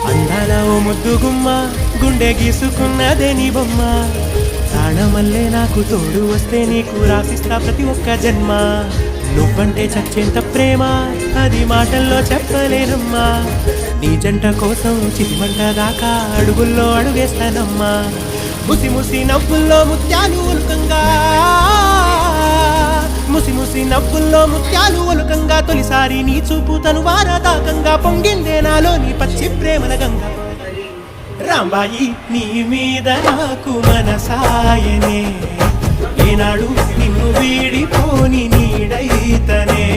అందాల ఓ ముద్దు గుమ్మ గుండె గీసుకున్నదే నీ బొమ్మ ప్రాణమల్లే నాకు తోడు వస్తే నీకు రాసిస్తా ప్రతి ఒక్క జన్మ నువ్వంటే చచ్చేంత ప్రేమ అది మాటల్లో చెప్పలేనమ్మా నీ జంట కోసం చిరిమంట దాకా అడుగుల్లో అడుగేస్తానమ్మా ముసి ముసి నవ్వుల్లో ముత్యాలు ఉలుకంగా ముసి ముసి నవ్వుల్లో ముత్యాలు ఉలుకంగా తొలిసారి నీ చూపు తను వారదాకంగా పొంగిందే నాలో నీ పచ్చి ప్రేమల గంగా రాంబాయి నీ మీద నాకు మనసాయనే ఏనాడు నిన్ను వీడిపోని నీడైతనే